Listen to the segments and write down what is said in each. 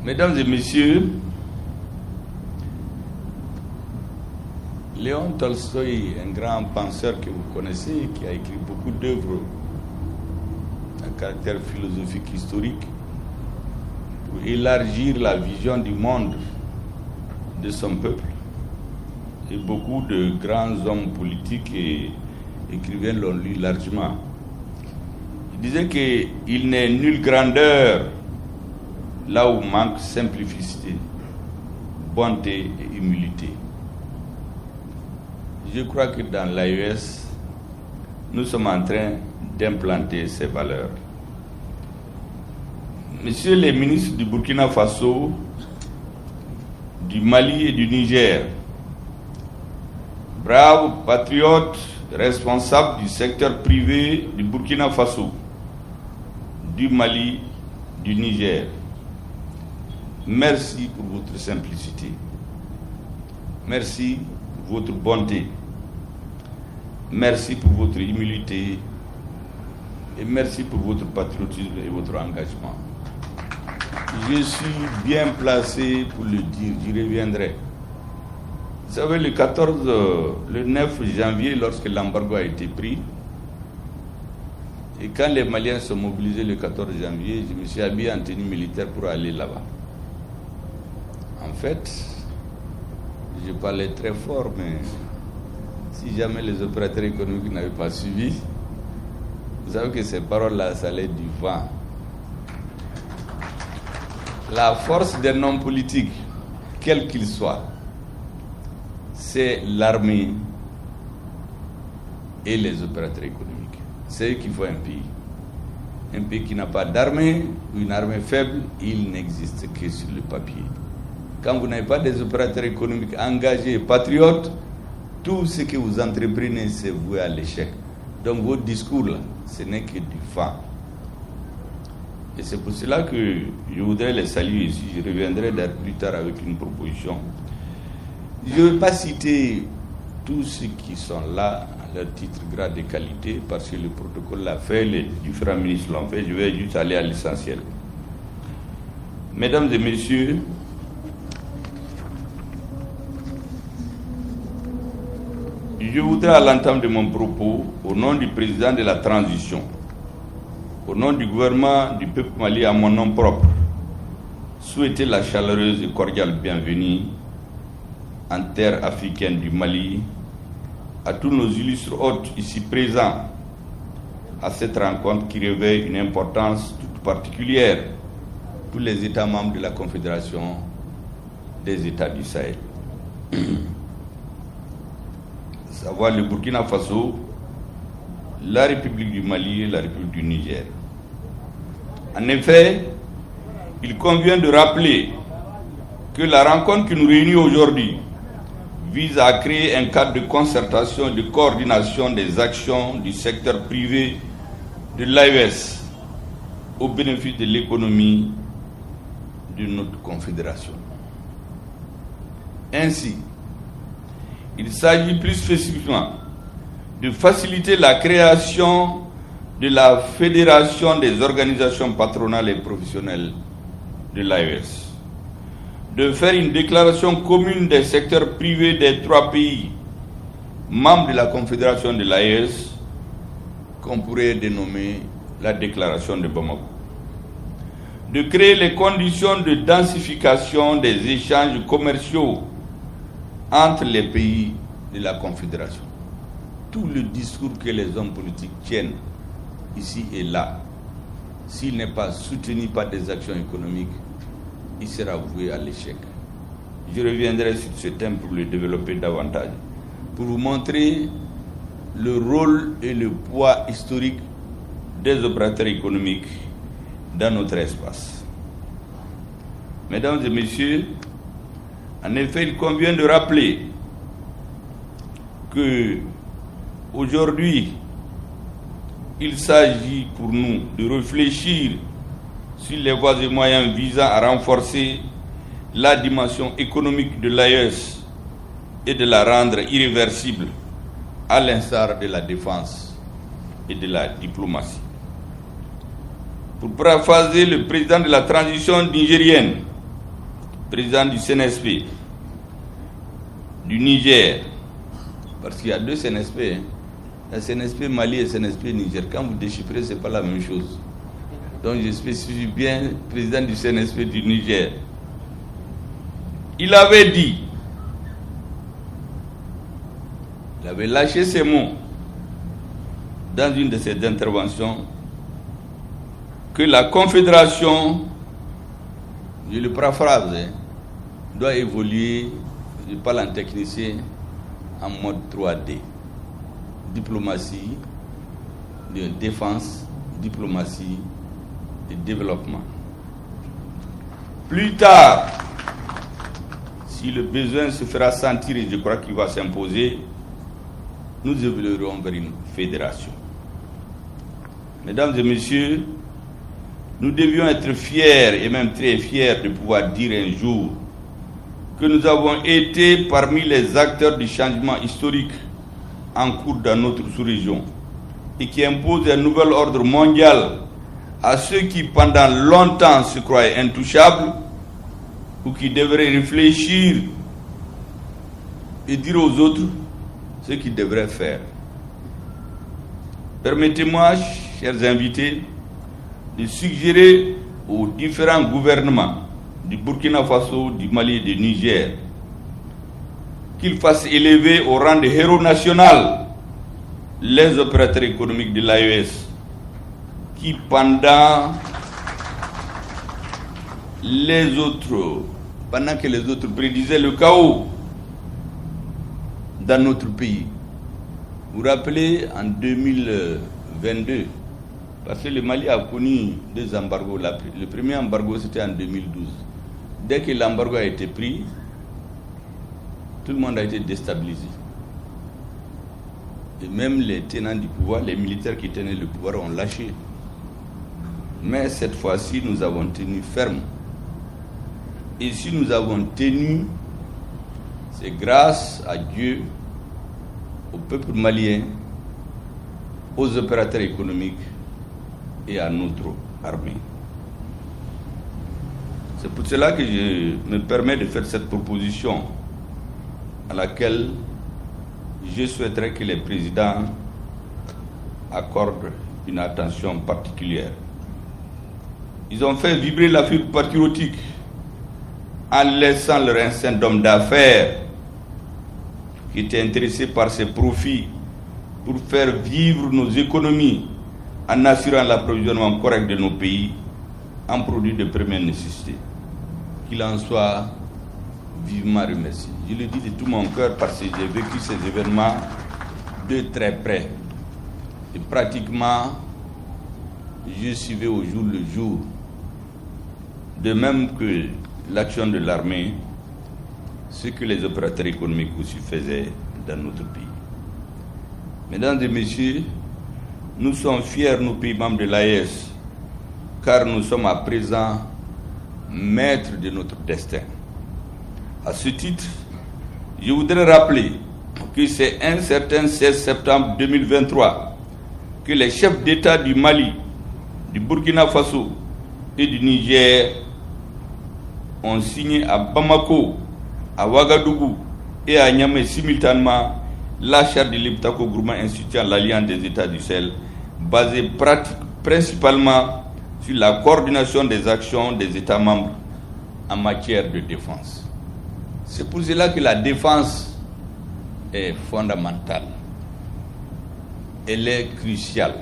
Mesdames et messieurs, Léon Tolstoï, un grand penseur que vous connaissez, qui a écrit beaucoup d'œuvres à caractère philosophique historique pour élargir la vision du monde de son peuple. Et beaucoup de grands hommes politiques et écrivains l'ont lu largement. Il disait qu'il n'est nulle grandeur là où manque simplicité, bonté et humilité. Je crois que dans l'AES, nous sommes en train d'implanter ces valeurs. Messieurs les ministres du Burkina Faso, du Mali et du Niger, braves patriotes responsables du secteur privé du Burkina Faso, du Mali, du Niger, merci pour votre simplicité. Merci pour votre bonté. Merci pour votre humilité. Et merci pour votre patriotisme et votre engagement. Je suis bien placé pour le dire, j'y reviendrai. Vous savez, le 9 janvier, lorsque l'embargo a été pris, et quand les Maliens sont mobilisés le 14 janvier, je me suis habillé en tenue militaire pour aller là-bas. En fait, je parlais très fort, mais si jamais les opérateurs économiques n'avaient pas suivi, vous savez que ces paroles-là, ça allait du vent. La force d'un homme politique, quel qu'il soit, c'est l'armée et les opérateurs économiques. C'est eux qui font un pays. Un pays qui n'a pas d'armée ou une armée faible, il n'existe que sur le papier. Quand vous n'avez pas des opérateurs économiques engagés, patriotes, tout ce que vous entreprenez, c'est voué à l'échec. Donc votre discours, là, ce n'est que du vent. Et c'est pour cela que je voudrais les saluer ici. Je reviendrai plus tard avec une proposition. Je ne vais pas citer tous ceux qui sont là, à leur titre, grade et qualité, parce que le protocole l'a fait, les différents ministres l'ont fait. Je vais juste aller à l'essentiel. Mesdames et messieurs, je voudrais, à l'entame de mon propos, au nom du président de la transition, au nom du gouvernement du peuple malien, à mon nom propre, souhaiter la chaleureuse et cordiale bienvenue en terre africaine du Mali à tous nos illustres hôtes ici présents à cette rencontre qui revêt une importance toute particulière pour les États membres de la Confédération des États du Sahel. Savoir le Burkina Faso, la République du Mali et la République du Niger. En effet, il convient de rappeler que la rencontre qui nous réunit aujourd'hui vise à créer un cadre de concertation et de coordination des actions du secteur privé de l'AES au bénéfice de l'économie de notre confédération. Ainsi, il s'agit plus spécifiquement de faciliter la création de la Fédération des organisations patronales et professionnelles de l'AES, de faire une déclaration commune des secteurs privés des 3 pays membres de la Confédération de l'AES, qu'on pourrait dénommer la déclaration de Bamako, de créer les conditions de densification des échanges commerciaux entre les pays de la Confédération. Tout le discours que les hommes politiques tiennent ici et là, s'il n'est pas soutenu par des actions économiques, il sera voué à l'échec. Je reviendrai sur ce thème pour le développer davantage, pour vous montrer le rôle et le poids historique des opérateurs économiques dans notre espace. Mesdames et messieurs, en effet, il convient de rappeler que aujourd'hui, il s'agit pour nous de réfléchir sur les voies et moyens visant à renforcer la dimension économique de l'AES et de la rendre irréversible, à l'instar de la défense et de la diplomatie. Pour paraphraser le président de la transition nigérienne, président du CNSP, du Niger, parce qu'il y a deux CNSP, hein. La CNSP Mali et CNSP Niger. Quand vous déchiffrez, ce n'est pas la même chose. Donc je spécifie bien président du CNSP du Niger. Il avait dit, il avait lâché ces mots dans une de ses interventions, que la Confédération, je le paraphrase, doit évoluer, je parle en technicien, en mode 3D. Diplomatie de défense, diplomatie de développement. Plus tard, si le besoin se fera sentir, et je crois qu'il va s'imposer, nous évoluerons vers une fédération. Mesdames et messieurs, nous devions être fiers et même très fiers de pouvoir dire un jour que nous avons été parmi les acteurs du changement historique en cours dans notre sous-région et qui impose un nouvel ordre mondial à ceux qui pendant longtemps se croyaient intouchables ou qui devraient réfléchir et dire aux autres ce qu'ils devraient faire. Permettez-moi, chers invités, de suggérer aux différents gouvernements du Burkina Faso, du Mali et du Niger qu'ils fassent élever au rang de héros national les opérateurs économiques de l'AES qui, pendant que les autres prédisaient le chaos dans notre pays. Vous vous rappelez, en 2022, parce que le Mali a connu deux embargos. Le premier embargo, c'était en 2012. Dès que l'embargo a été pris, tout le monde a été déstabilisé. Et même les tenants du pouvoir, les militaires qui tenaient le pouvoir ont lâché. Mais cette fois-ci, nous avons tenu ferme. Et si nous avons tenu, c'est grâce à Dieu, au peuple malien, aux opérateurs économiques et à notre armée. C'est pour cela que je me permets de faire cette proposition à laquelle je souhaiterais que les présidents accordent une attention particulière. Ils ont fait vibrer la fibre patriotique en laissant leur instinct d'homme d'affaires qui était intéressé par ses profits pour faire vivre nos économies en assurant l'approvisionnement correct de nos pays en produits de première nécessité. Qu'il en soit vivement remercié. Je le dis de tout mon cœur parce que j'ai vécu ces événements de très près. Et pratiquement, je suivais au jour le jour. De même que l'action de l'armée, ce que les opérateurs économiques aussi faisaient dans notre pays. Mesdames et messieurs, nous sommes fiers, nos pays membres de l'AES, car nous sommes à présent maîtres de notre destin. À ce titre, je voudrais rappeler que c'est un certain 16 septembre 2023 que les chefs d'État du Mali, du Burkina Faso et du Niger ont signé à Bamako, à Ouagadougou et à Niamey simultanément la charte de l'Iptako Groupement instituant l'Alliance des États du Sahel, basée principalement sur la coordination des actions des États membres en matière de défense. C'est pour cela que la défense est fondamentale. Elle est cruciale.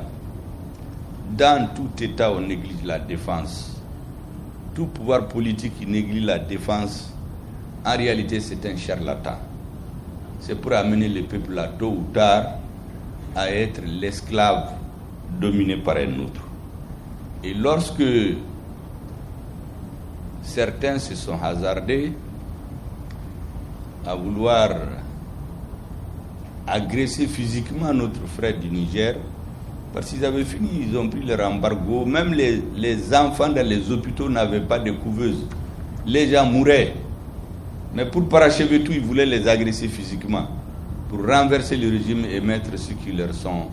Dans tout État, on néglige la défense. Tout pouvoir politique qui néglige la défense, en réalité, c'est un charlatan. C'est pour amener le peuple là, tôt ou tard, à être l'esclave dominé par un autre. Et lorsque certains se sont hasardés à vouloir agresser physiquement notre frère du Niger, parce qu'ils avaient fini, ils ont pris leur embargo. Même les enfants dans les hôpitaux n'avaient pas de couveuse. Les gens mouraient. Mais pour parachever tout, ils voulaient les agresser physiquement, pour renverser le régime et mettre ceux qui leur sont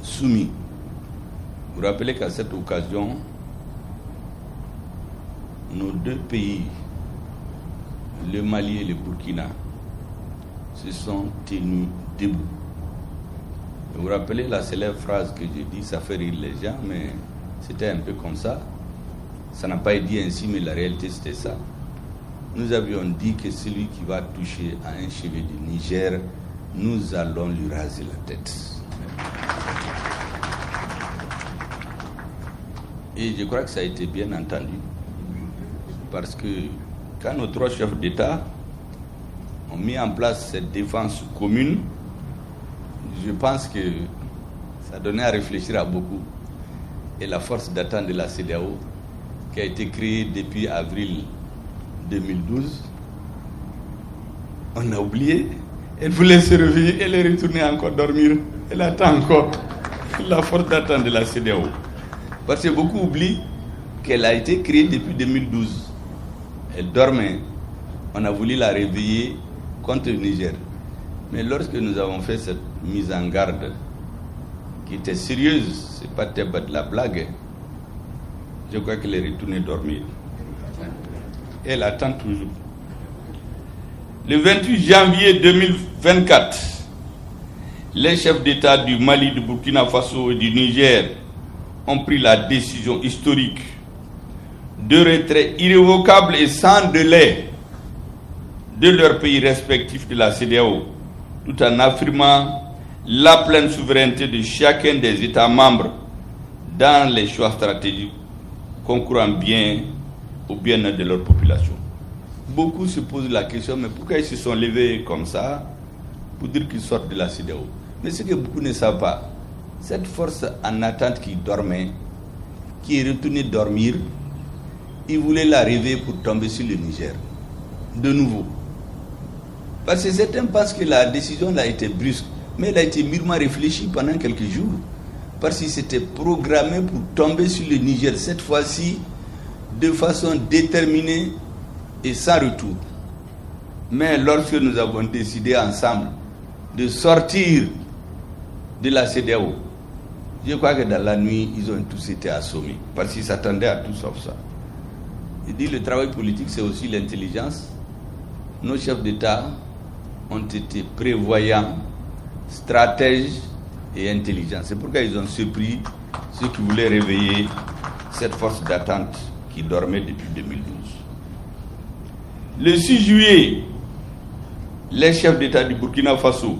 soumis. Vous vous rappelez qu'à cette occasion, nos deux pays, le Mali et le Burkina, se sont tenus debout. Vous vous rappelez la célèbre phrase que j'ai dit, ça fait rire les gens, mais c'était un peu comme ça. Ça n'a pas été dit ainsi, mais la réalité c'était ça. Nous avions dit que celui qui va toucher à un cheveu du Niger, nous allons lui raser la tête. Et je crois que ça a été bien entendu. Parce que quand nos trois chefs d'État ont mis en place cette défense commune, je pense que ça donnait à réfléchir à beaucoup. Et la force d'attente de la CEDEAO, qui a été créée depuis avril 2012, on a oublié. Elle voulait se réveiller, elle est retournée encore dormir. Elle attend encore la force d'attente de la CEDEAO. Parce que beaucoup oublient qu'elle a été créée depuis 2012. Elle dormait. On a voulu la réveiller contre le Niger. Mais lorsque nous avons fait cette mise en garde, qui était sérieuse, c'est pas de la blague, je crois qu'elle est retournée dormir. Elle attend toujours. Le 28 janvier 2024, les chefs d'État du Mali, du Burkina Faso et du Niger ont pris la décision historique de retrait irrévocable et sans délai de leurs pays respectifs de la CEDEAO, tout en affirmant la pleine souveraineté de chacun des États membres dans les choix stratégiques concourant bien au bien-être de leur population. Beaucoup se posent la question, mais pourquoi ils se sont levés comme ça pour dire qu'ils sortent de la CEDEAO? Mais ce que beaucoup ne savent pas, cette force en attente qui dormait, qui est retournée dormir, ils voulaient la réveiller pour tomber sur le Niger. De nouveau. Parce que certains pensent que la décision a été brusque, mais elle a été mûrement réfléchie pendant quelques jours. Parce que c'était programmé pour tomber sur le Niger, cette fois-ci, de façon déterminée et sans retour. Mais lorsque nous avons décidé ensemble de sortir de la CEDEAO, je crois que dans la nuit, ils ont tous été assommés, parce qu'ils s'attendaient à tout sauf ça. Il dit le travail politique, c'est aussi l'intelligence. Nos chefs d'État ont été prévoyants, stratèges et intelligents. C'est pourquoi ils ont surpris ceux qui voulaient réveiller cette force d'attente qui dormait depuis 2012. Le 6 juillet, les chefs d'État du Burkina Faso,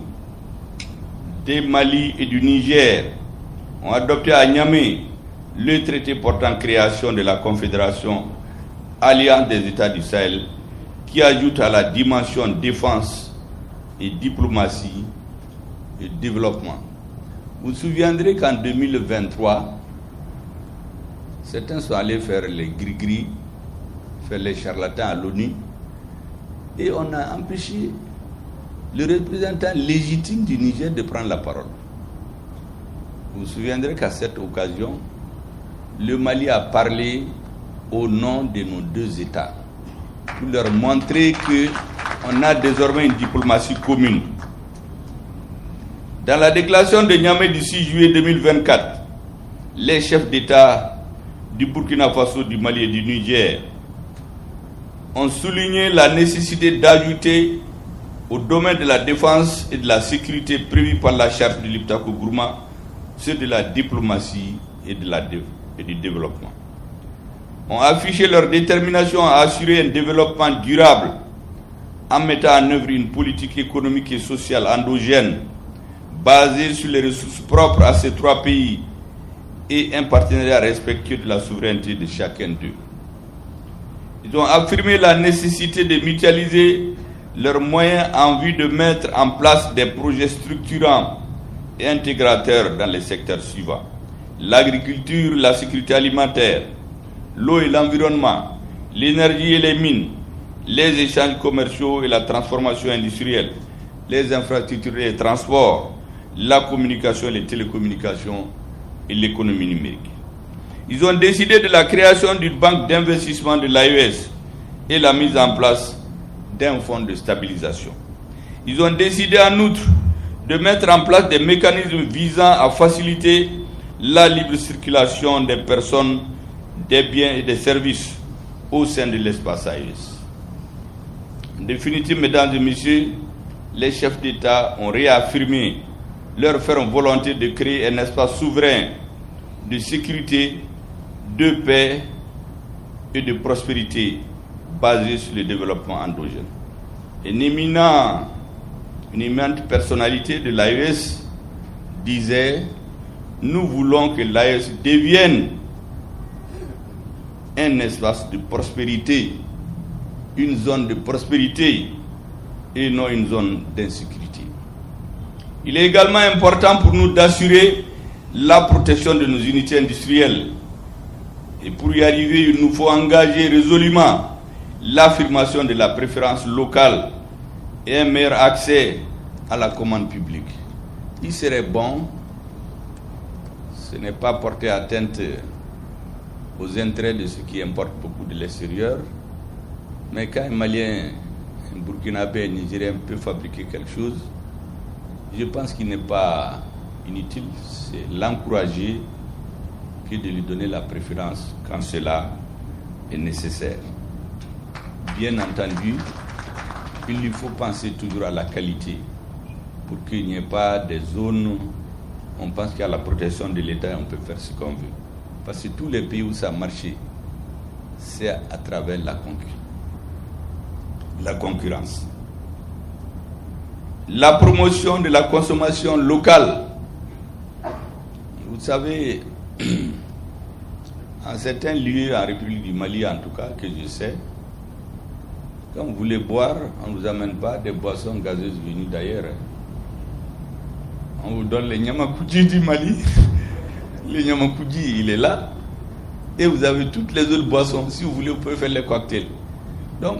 du Mali et du Niger ont adopté à Niamey le traité portant création de la Confédération Alliance des États du Sahel, qui ajoute à la dimension défense et diplomatie et développement. Vous vous souviendrez qu'en 2023, certains sont allés faire les gris-gris, faire les charlatans à l'ONU, et on a empêché le représentant légitime du Niger de prendre la parole. Vous vous souviendrez qu'à cette occasion, le Mali a parlé au nom de nos deux États, pour leur montrer qu'on a désormais une diplomatie commune. Dans la déclaration de Niamey du 6 juillet 2024, les chefs d'État du Burkina Faso, du Mali et du Niger ont souligné la nécessité d'ajouter au domaine de la défense et de la sécurité prévue par la charte de l'Iptako Gourma ceux de la diplomatie et du développement. Ont affiché leur détermination à assurer un développement durable en mettant en œuvre une politique économique et sociale endogène basée sur les ressources propres à ces trois pays et un partenariat respectueux de la souveraineté de chacun d'eux. Ils ont affirmé la nécessité de mutualiser leurs moyens en vue de mettre en place des projets structurants et intégrateurs dans les secteurs suivants: l'agriculture, la sécurité alimentaire, l'eau et l'environnement, l'énergie et les mines, les échanges commerciaux et la transformation industrielle, les infrastructures et les transports, la communication et les télécommunications et l'économie numérique. Ils ont décidé de la création d'une banque d'investissement de l'AES et la mise en place d'un fonds de stabilisation. Ils ont décidé en outre de mettre en place des mécanismes visant à faciliter la libre circulation des personnes, des biens et des services, au sein de l'espace AES. En définitive, mesdames et messieurs, les chefs d'État ont réaffirmé leur ferme volonté de créer un espace souverain de sécurité, de paix et de prospérité basé sur le développement endogène. Une éminente personnalité de l'AES disait: nous voulons que l'AES devienne un espace de prospérité, une zone de prospérité et non une zone d'insécurité. Il est également important pour nous d'assurer la protection de nos unités industrielles. Et pour y arriver, il nous faut engager résolument l'affirmation de la préférence locale et un meilleur accès à la commande publique. Il serait bon, ce n'est pas porter atteinte aux intérêts de ceux qui importent beaucoup de l'extérieur, mais quand un Malien, un Burkinabé, un Nigérien peut fabriquer quelque chose, je pense qu'il n'est pas inutile, c'est l'encourager que de lui donner la préférence quand cela est nécessaire. Bien entendu, il lui faut penser toujours à la qualité pour qu'il n'y ait pas des zones où on pense qu'à la protection de l'État et on peut faire ce qu'on veut. Parce que tous les pays où ça a marché, c'est à travers la concurrence. La promotion de la consommation locale. Vous savez, en certains lieux, en République du Mali en tout cas, que je sais, quand vous voulez boire, on ne vous amène pas des boissons gazeuses venues d'ailleurs. On vous donne le Nyamakoudji du Mali. Le Nyamakoudji, il est là. Et vous avez toutes les autres boissons. Si vous voulez, vous pouvez faire les cocktails. Donc,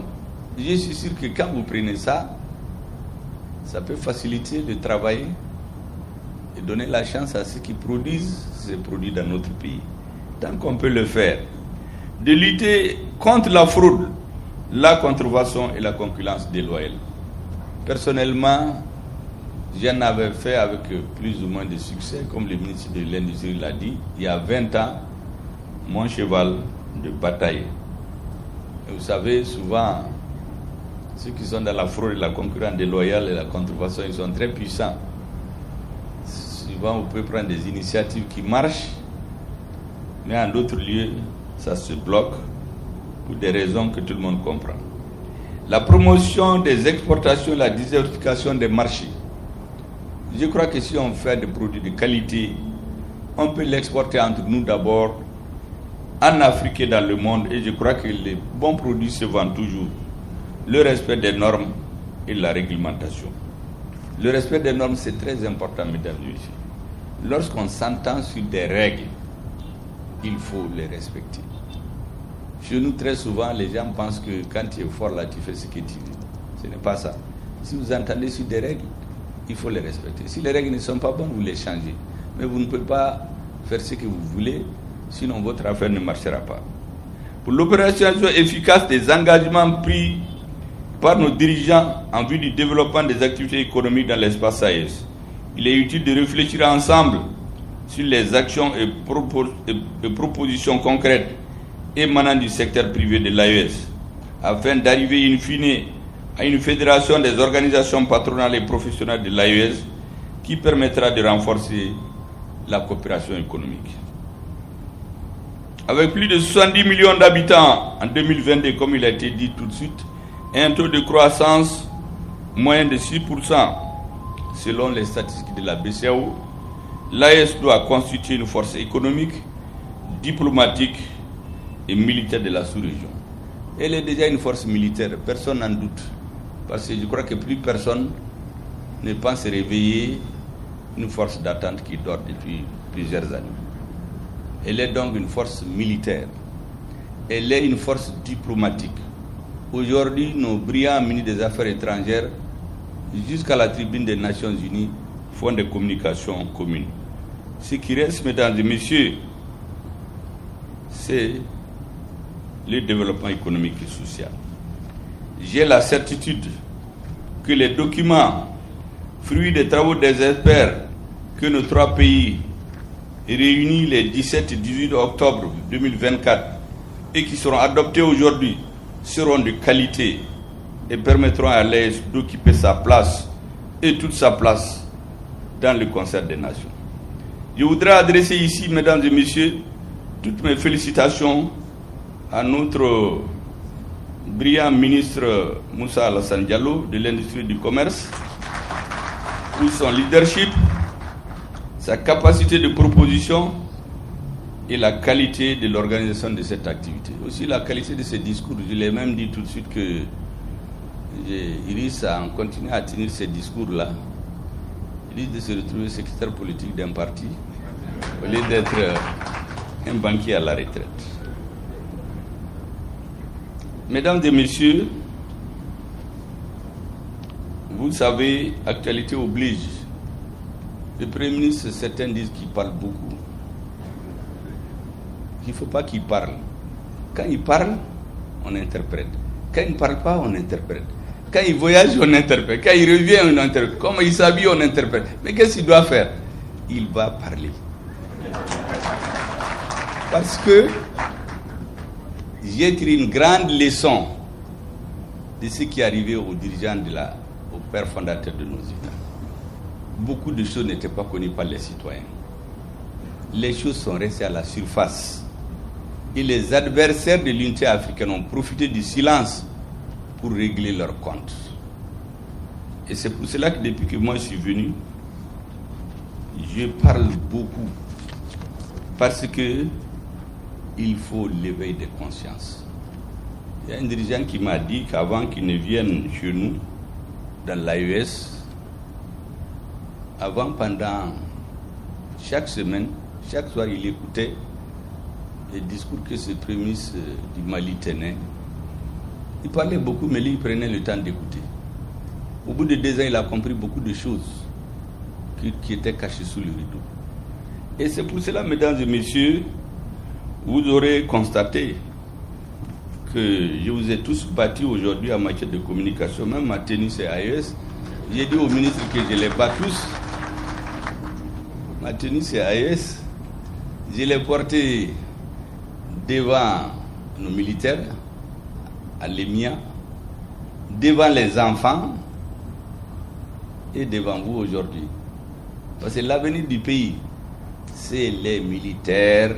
je suis sûr que quand vous prenez ça, ça peut faciliter le travail et donner la chance à ceux qui produisent ces produits dans notre pays. Tant qu'on peut le faire. De lutter contre la fraude, la contrefaçon et la concurrence déloyale. Personnellement, j'en avais fait avec plus ou moins de succès, comme le ministre de l'Industrie l'a dit, il y a 20 ans, mon cheval de bataille. Et vous savez, souvent, ceux qui sont dans la fraude et la concurrence déloyale et la contrefaçon, ils sont très puissants. Souvent, vous pouvez prendre des initiatives qui marchent, mais en d'autres lieux, ça se bloque pour des raisons que tout le monde comprend. La promotion des exportations et la diversification des marchés. Je crois que si on fait des produits de qualité, on peut l'exporter entre nous d'abord, en Afrique et dans le monde, et je crois que les bons produits se vendent toujours. Le respect des normes et la réglementation. Le respect des normes, c'est très important, mesdames et messieurs. Lorsqu'on s'entend sur des règles, il faut les respecter. Chez nous, très souvent, les gens pensent que quand tu es fort là, tu fais ce que tu veux. Ce n'est pas ça. Si vous entendez sur des règles, il faut les respecter. Si les règles ne sont pas bonnes, vous les changez. Mais vous ne pouvez pas faire ce que vous voulez, sinon votre affaire ne marchera pas. Pour l'opérationnalisation efficace des engagements pris par nos dirigeants en vue du développement des activités économiques dans l'espace AES, il est utile de réfléchir ensemble sur les actions et propositions concrètes émanant du secteur privé de l'AES, afin d'arriver in fine à une fédération des organisations patronales et professionnelles de l'AES qui permettra de renforcer la coopération économique. Avec plus de 70 millions d'habitants en 2022, comme il a été dit tout de suite, et un taux de croissance moyen de 6% selon les statistiques de la BCEAO, l'AES doit constituer une force économique, diplomatique et militaire de la sous-région. Elle est déjà une force militaire, personne n'en doute. Parce que je crois que plus personne ne pense réveiller une force d'attente qui dort depuis plusieurs années. Elle est donc une force militaire. Elle est une force diplomatique. Aujourd'hui, nos brillants ministres des Affaires étrangères, jusqu'à la tribune des Nations Unies, font des communications communes. Ce qui reste, mesdames et messieurs, c'est le développement économique et social. J'ai la certitude que les documents, fruits des travaux des experts que nos trois pays réunis les 17 et 18 octobre 2024 et qui seront adoptés aujourd'hui seront de qualité et permettront à l'AES d'occuper sa place et toute sa place dans le concert des nations. Je voudrais adresser ici, mesdames et messieurs, toutes mes félicitations à notre brillant ministre Moussa Alassane Diallo de l'industrie du commerce pour son leadership, sa capacité de proposition et la qualité de l'organisation de cette activité. Aussi la qualité de ses discours. Je l'ai même dit tout de suite que il risque à continuer à tenir ces discours-là. Il risque de se retrouver secrétaire politique d'un parti au lieu d'être un banquier à la retraite. Mesdames et messieurs, vous savez, actualité oblige. Le Premier ministre, certains disent qu'il parle beaucoup. Il ne faut pas qu'il parle. Quand il parle, on interprète. Quand il ne parle pas, on interprète. Quand il voyage, on interprète. Quand il revient, on interprète. Comme il s'habille, on interprète. Mais qu'est-ce qu'il doit faire? Il va parler. Parce que j'ai tiré une grande leçon de ce qui est arrivé aux dirigeants aux pères fondateurs de nos États. Beaucoup de choses n'étaient pas connues par les citoyens. Les choses sont restées à la surface. Et les adversaires de l'unité africaine ont profité du silence pour régler leurs comptes. Et c'est pour cela que depuis que moi je suis venu, je parle beaucoup. Parce que il faut l'éveil de conscience. Il y a un dirigeant qui m'a dit qu'avant qu'il ne vienne chez nous, dans l'AES, avant, pendant chaque semaine, chaque soir, il écoutait les discours que ce Premier ministre du Mali tenait. Il parlait beaucoup, mais lui, il prenait le temps d'écouter. Au bout de 2 ans, il a compris beaucoup de choses qui étaient cachées sous le rideau. Et c'est pour cela, mesdames et messieurs, vous aurez constaté que je vous ai tous battus aujourd'hui en matière de communication, même ma tenue c'est AES. J'ai dit au ministre que je les bats tous. Ma tenue c'est AES. Je l'ai porté devant nos militaires, à l'EMIA, devant les enfants et devant vous aujourd'hui. Parce que l'avenir du pays, c'est les militaires,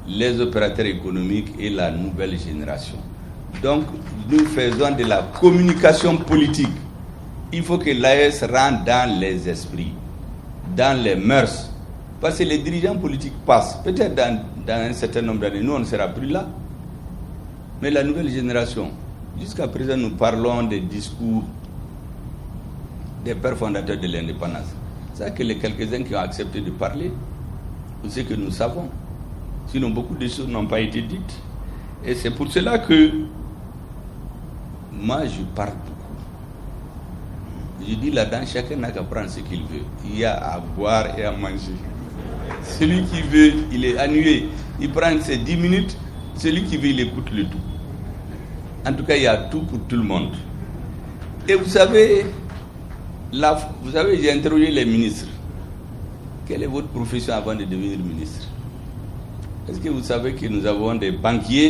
les opérateurs économiques et la nouvelle génération. Donc, nous faisons de la communication politique. Il faut que l'AES rentre dans les esprits, dans les mœurs. Parce que les dirigeants politiques passent. Peut-être dans un certain nombre d'années, nous, on ne sera plus là. Mais la nouvelle génération, jusqu'à présent, nous parlons des discours des pères fondateurs de l'indépendance. C'est que les quelques-uns qui ont accepté de parler, c'est que nous savons. Sinon, beaucoup de choses n'ont pas été dites. Et c'est pour cela que moi, je parle beaucoup. Je dis là-dedans, chacun n'a qu'à prendre ce qu'il veut. Il y a à boire et à manger. Celui qui veut, il est annulé. Il prend ses 10 minutes. Celui qui veut, il écoute le tout. En tout cas, il y a tout pour tout le monde. Et vous savez, j'ai interrogé les ministres. Quelle est votre profession avant de devenir ministre? Est-ce que vous savez que nous avons des banquiers